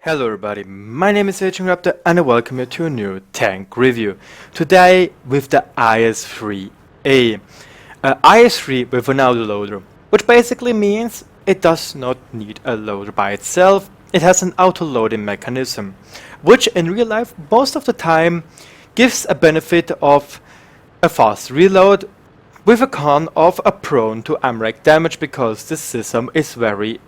Hello everybody, my name is RagingRaptor and I welcome you to a new tank review. Today with the IS-3A. IS-3 with an autoloader, which basically means it does not need a loader by itself. It has an auto-loading mechanism, which in real life most of the time gives a benefit of a fast reload with a con of a prone to AMRAC damage because the system is very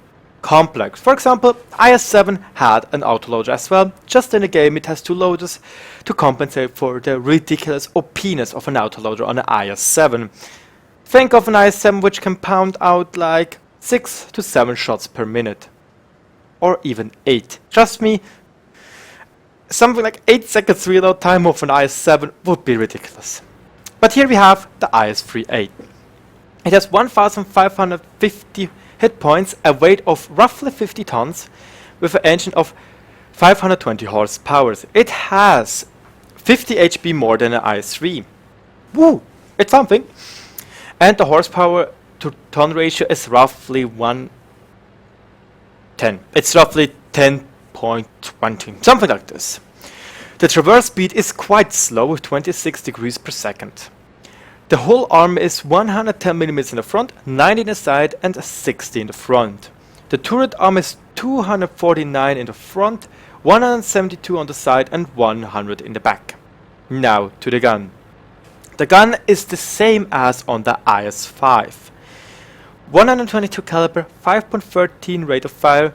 complex. For example, IS-7 had an autoloader as well. Just in the game it has two loaders to compensate for the ridiculous OP-ness of an autoloader on the IS-7. Think of an IS-7 which can pound out like 6 to 7 shots per minute. Or even 8. Trust me, something like 8 seconds reload time of an IS-7 would be ridiculous. But here we have the IS-3A. It has 1550 hit points, a weight of roughly 50 tons, with an engine of 520 horsepower. It has 50 HP more than an IS-3. Woo! It's something! And the horsepower to ton ratio is roughly 1:10. It's roughly 10.20, something like this. The traverse speed is quite slow with 26 degrees per second. The whole arm is 110 mm in the front, 90 in the side and 60 in the front. The turret arm is 249 in the front, 172 on the side and 100 in the back. Now to the gun. The gun is the same as on the IS-5. 122 caliber, 5.13 rate of fire,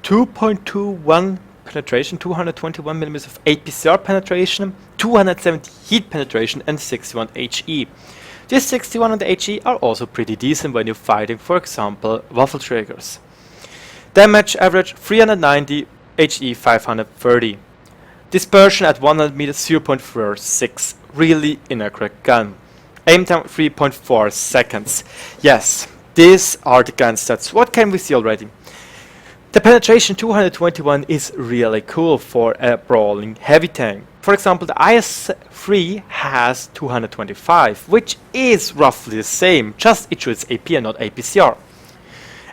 2.21 penetration, 221 mm of APCR penetration, 270 heat penetration and 61 HE. These 61 and the HE are also pretty decent when you're fighting, for example, waffle triggers. Damage average 390, HE 530. Dispersion at 100 meters 0.46, really inaccurate gun. Aim time 3.4 seconds. Yes, these are the gun stats. What can we see already? The penetration 221 is really cool for a brawling heavy tank. For example, the IS-3 has 225, which is roughly the same, just it shoots AP and not APCR.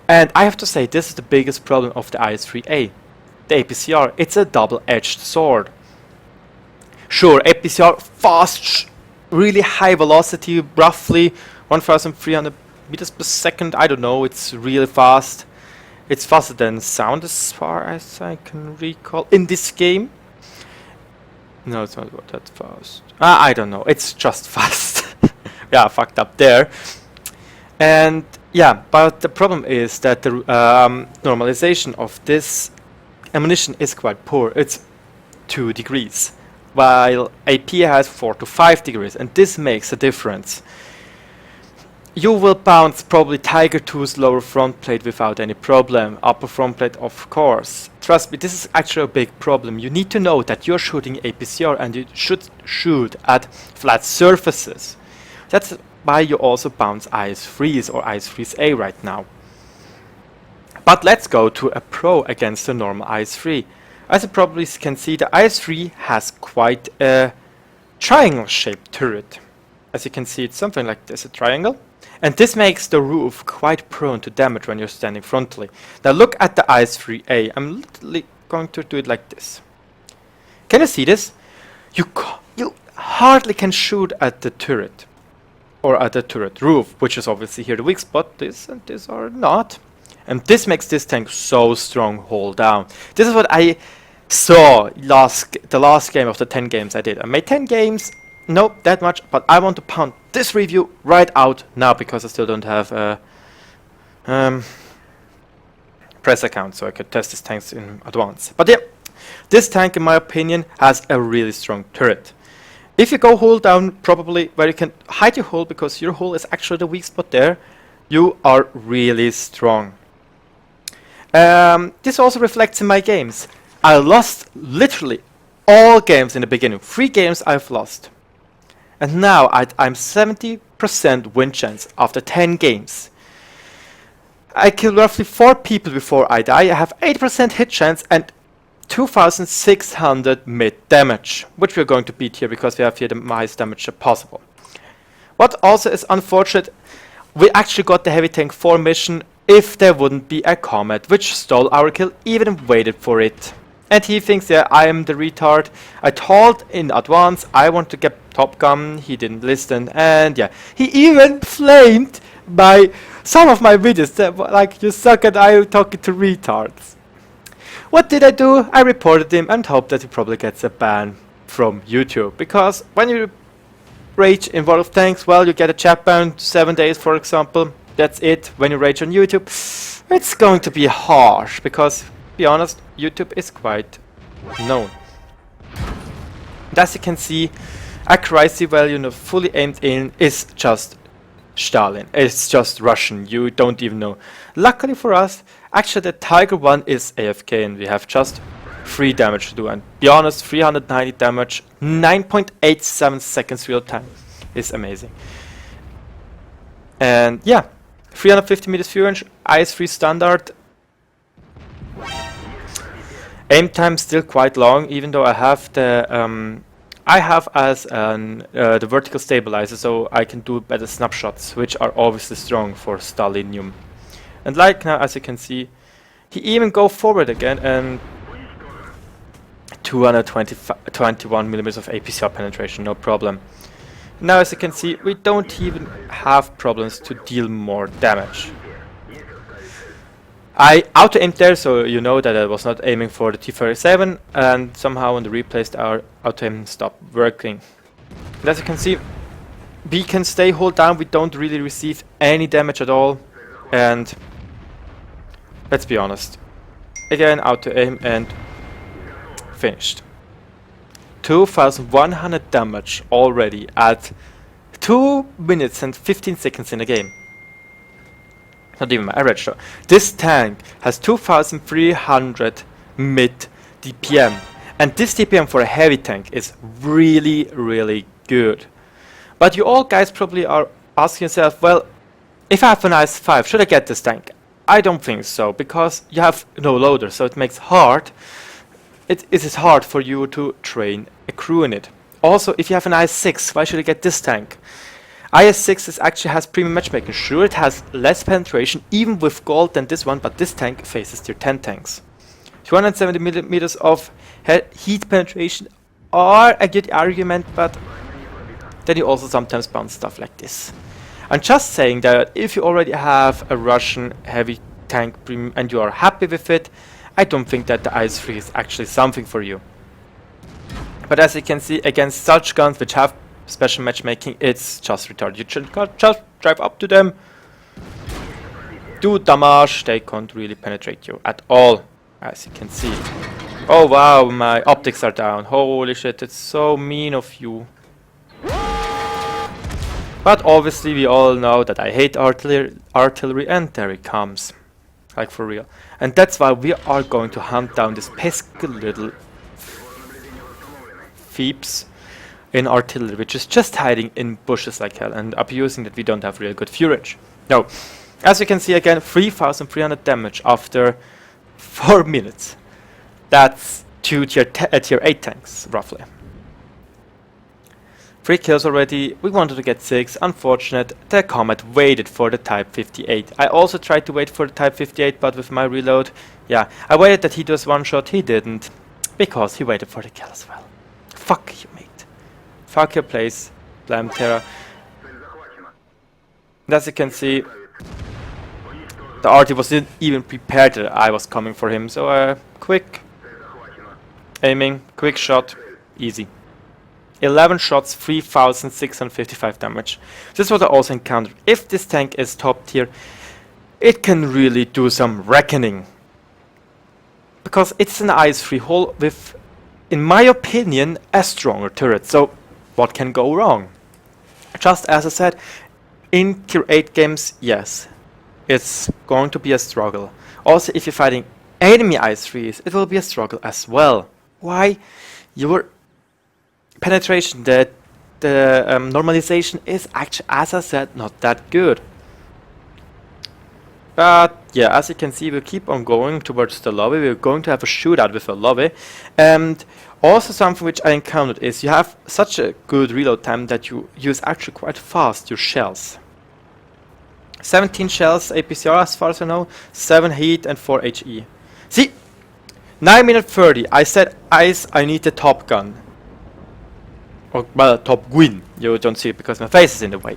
And I have to say, this is the biggest problem of the IS-3A. The APCR, it's a double-edged sword. Sure, APCR fast, really high velocity, roughly 1300 meters per second, I don't know, it's really fast. It's faster than sound as far as I can recall in this game. No, it's not that fast. I don't know, it's just fast. Yeah, fucked up there. And yeah, but the problem is that the normalization of this ammunition is quite poor. It's 2 degrees, while AP has 4 to 5 degrees, and this makes a difference. You will bounce probably Tiger 2's lower front plate without any problem, upper front plate of course. Trust me, this is actually a big problem. You need to know that you're shooting APCR and you should shoot at flat surfaces. That's why you also bounce IS-3s or IS-3A right now. But let's go to a pro against the normal IS-3. As you probably can see, the IS-3 has quite a triangle shaped turret. As you can see, it's something like this, a triangle. And this makes the roof quite prone to damage when you're standing frontally. Now look at the IS-3A. I'm literally going to do it like this. Can you see this? You hardly can shoot at the turret. Or at the turret roof, which is obviously here the weak spot. This and this are not. And this makes this tank so strong hold down. This is what I saw the last game of the 10 games I did. I made 10 games. Nope, that much, but I want to pound this review right out now because I still don't have a press account, so I could test these tanks in advance. But yeah, this tank in my opinion has a really strong turret. If you go hull down, probably where you can hide your hull because your hull is actually the weak spot there, you are really strong. This also reflects in my games. I lost literally all games in the beginning. 3 games I've lost. And now I'm 70% win chance after 10 games. I kill roughly 4 people before I die. I have 8% hit chance and 2600 mid damage, which we're going to beat here because we have here the highest damage possible. What also is unfortunate, we actually got the heavy tank 4 mission if there wouldn't be a comet which stole our kill, even waited for it. And he thinks, yeah, I am the retard. I told in advance I want to get Top Gun. He didn't listen. And yeah, he even flamed by some of my videos. Like, you suck at I talking to retards. What did I do? I reported him and hope that he probably gets a ban from YouTube. Because when you rage in World of Tanks, well, you get a chat ban, 7 days for example. That's it. When you rage on YouTube, it's going to be harsh. Because, to be honest, YouTube is quite known. And as you can see, accuracy value fully aimed in is just Stalin. It's just Russian. You don't even know. Luckily for us, actually the Tiger 1 is AFK and we have just 3 damage to do. And be honest, 390 damage, 9.87 seconds real time is amazing. And yeah, 350 meters fuel range, IS-3 standard. Aim time still quite long, even though I have the the vertical stabilizer, so I can do better snapshots, which are obviously strong for Stalinium. And like now, as you can see, he even go forward again and 221 millimeters of APCR penetration, no problem. Now, as you can see, we don't even have problems to deal more damage. I auto-aimed there, so you know that I was not aiming for the T-37, and somehow on the replays our auto-aim stopped working. And as you can see, we can stay hold down, we don't really receive any damage at all, and let's be honest. Again, auto-aim and finished. 2100 damage already at 2 minutes and 15 seconds in the game. Not even my average though. This tank has 2300 mid DPM, and this DPM for a heavy tank is really good. But you all guys probably are asking yourself, well, if I have an IS-5, should I get this tank? I don't think so, because you have no loader, so it makes it is hard for you to train a crew in it. Also, if you have an IS-6, why should I get this tank? IS-6 actually has premium matchmaking. Sure, it has less penetration, even with gold, than this one, but this tank faces tier 10 tanks. 270 millimeters of heat penetration are a good argument, but then you also sometimes bounce stuff like this. I'm just saying that if you already have a Russian heavy tank premium and you are happy with it, I don't think that the IS-3 is actually something for you. But as you can see, against such guns which have special matchmaking, it's just retarded. You should just drive up to them, do damage, they can't really penetrate you at all, as you can see. Oh wow, my optics are down. Holy shit, it's so mean of you. But obviously we all know that I hate artillery, and there it comes. Like for real. And that's why we are going to hunt down this pesky little Phoebes in artillery, which is just hiding in bushes like hell and abusing that we don't have real good fuel range. Now, as you can see again, 3300 damage after 4 minutes. That's 2 tier 8 tanks, roughly. 3 kills already, we wanted to get 6, unfortunate, the Comet waited for the Type 58. I also tried to wait for the Type 58, but with my reload, yeah, I waited that he does one shot, he didn't, because he waited for the kill as well. Fuck you, mate. Fuck your place, Blam Terra. And as you can see, the RT wasn't even prepared that I was coming for him, so quick aiming, quick shot, easy. 11 shots, 3655 damage. This is what I also encountered. If this tank is top tier, it can really do some reckoning. Because it's an IS-3 hull with, in my opinion, a stronger turret. So, what can go wrong? Just as I said, in tier 8 games, yes, it's going to be a struggle. Also, if you're fighting enemy IS-3s, it will be a struggle as well. Why? Your penetration, the normalization is actually, as I said, not that good. But yeah, as you can see, we'll keep on going towards the lobby. We're going to have a shootout with a lobby. And also something which I encountered is you have such a good reload time that you use actually quite fast your shells. 17 shells APCR as far as I know, 7 heat and 4 HE. See, 9 minutes 30. I said, Ice, I need the top gun. Or, well, top win. You don't see it because my face is in the way.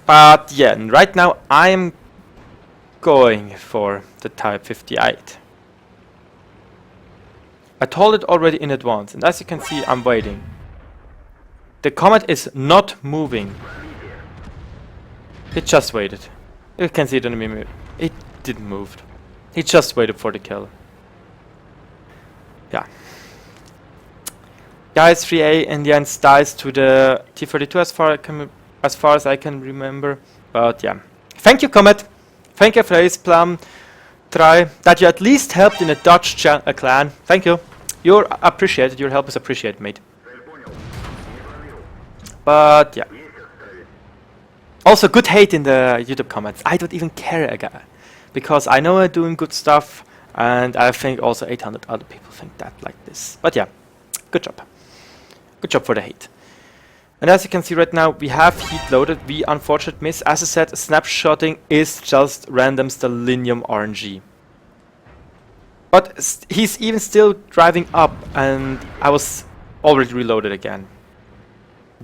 But yeah, right now I'm going for the Type 58. I told it already in advance, and as you can see, I'm waiting. The comet is not moving. It just waited. You can see it on the mirror. It didn't move. It just waited for the kill. Yeah. The IS-3A in the end dies to the T-32 as far as I can remember. But yeah. Thank you, Comet. Thank you, Faceplum. Try that you at least helped in a Dutch clan. Thank you. You're appreciated. Your help is appreciated, mate. But yeah. Also, good hate in the YouTube comments. I don't even care again, because I know I'm doing good stuff, and I think also 800 other people think that like this. But yeah, good job. Good job for the hate. And as you can see right now, we have heat loaded. We unfortunately miss. As I said, snapshotting is just random selenium RNG. But he's even still driving up, and I was already reloaded again.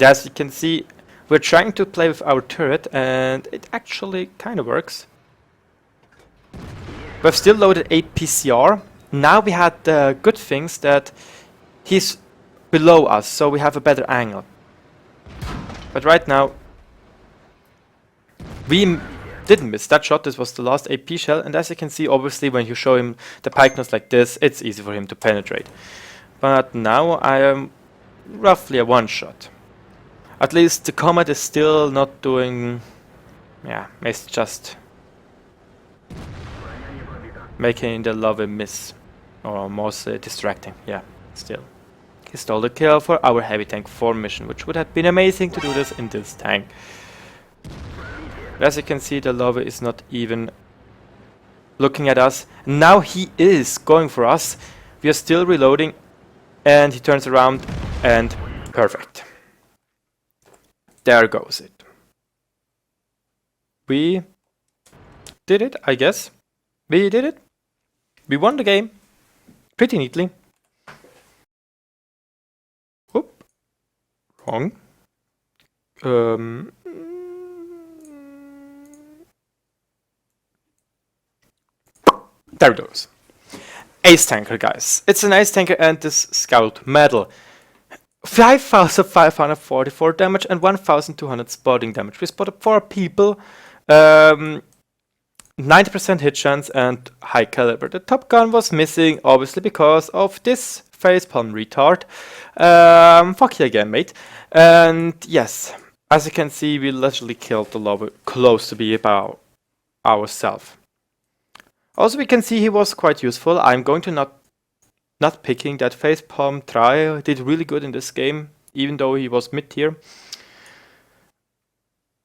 As you can see, we're trying to play with our turret, and it actually kind of works. We've still loaded a PCR. Now we had the good things that he's below us, so we have a better angle. But right now, we didn't miss that shot. This was the last AP shell, and as you can see, obviously when you show him the pike nose like this, it's easy for him to penetrate. But now I am roughly a one-shot. At least the comet is still not doing... yeah, it's just making the love a miss. Or mostly distracting, yeah, still. He stole the kill for our heavy tank 4 mission, which would have been amazing to do this in this tank. As you can see, the lover is not even looking at us. Now he is going for us. We are still reloading, and he turns around, and perfect. There goes it. We did it, I guess. We did it. We won the game. Pretty neatly. Whoop. Wrong. There it goes. Acetanker, guys. It's an Acetanker and this Scout medal. 5,544 damage and 1,200 spotting damage. We spotted 4 people. 90% hit chance and high caliber. The top gun was missing, obviously, because of this facepalm retard. Fuck you again, mate. And yes, as you can see, we literally killed the lover close to be about ourselves. Also, we can see he was quite useful. I'm going to not picking that facepalm try. Did really good in this game, even though he was mid-tier.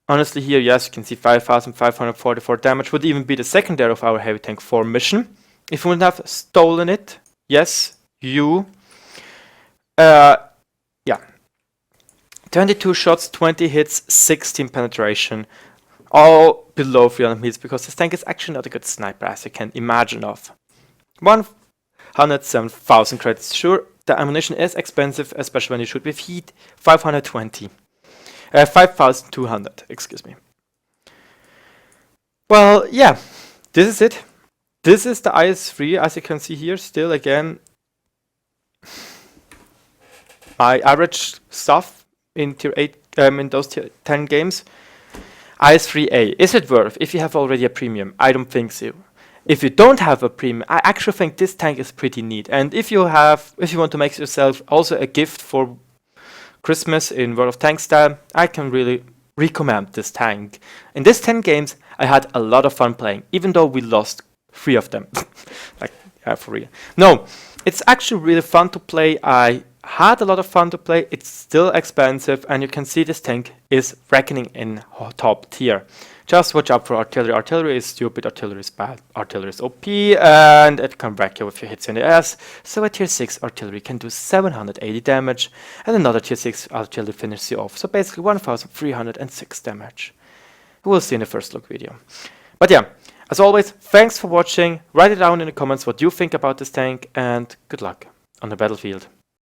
Honestly, here, yes, you can see 5,544 damage. Would even be the secondary of our heavy tank 4 mission. If we wouldn't have stolen it, yes, you. Yeah. 22 shots, 20 hits, 16 penetration. All below 300 meters, because this tank is actually not a good sniper, as you can imagine of. 107,000 credits. Sure, the ammunition is expensive, especially when you shoot with heat. 520. 5,200, excuse me. Well, yeah, this is it. This is the IS-3, as you can see here. Still, again, my average stuff in tier 8, in those tier 10 games. IS-3A, is it worth if you have already a premium? I don't think so. If you don't have a premium, I actually think this tank is pretty neat. And if you want to make yourself also a gift for Christmas in World of Tanks style, I can really recommend this tank. In this 10 games, I had a lot of fun playing, even though we lost 3 of them. Like, yeah, for real. No, it's actually really fun to play. I had a lot of fun to play. It's still expensive, and you can see this tank is reckoning in top tier. Just watch out for artillery. Artillery is stupid, artillery is bad, artillery is OP, and it can wreck you with your hits in the ass. So a tier 6 artillery can do 780 damage, and another tier 6 artillery finishes you off. So basically 1,306 damage. We'll see in the first look video. But yeah, As always, thanks for watching. Write it down in the comments what you think about this tank, and good luck on the battlefield.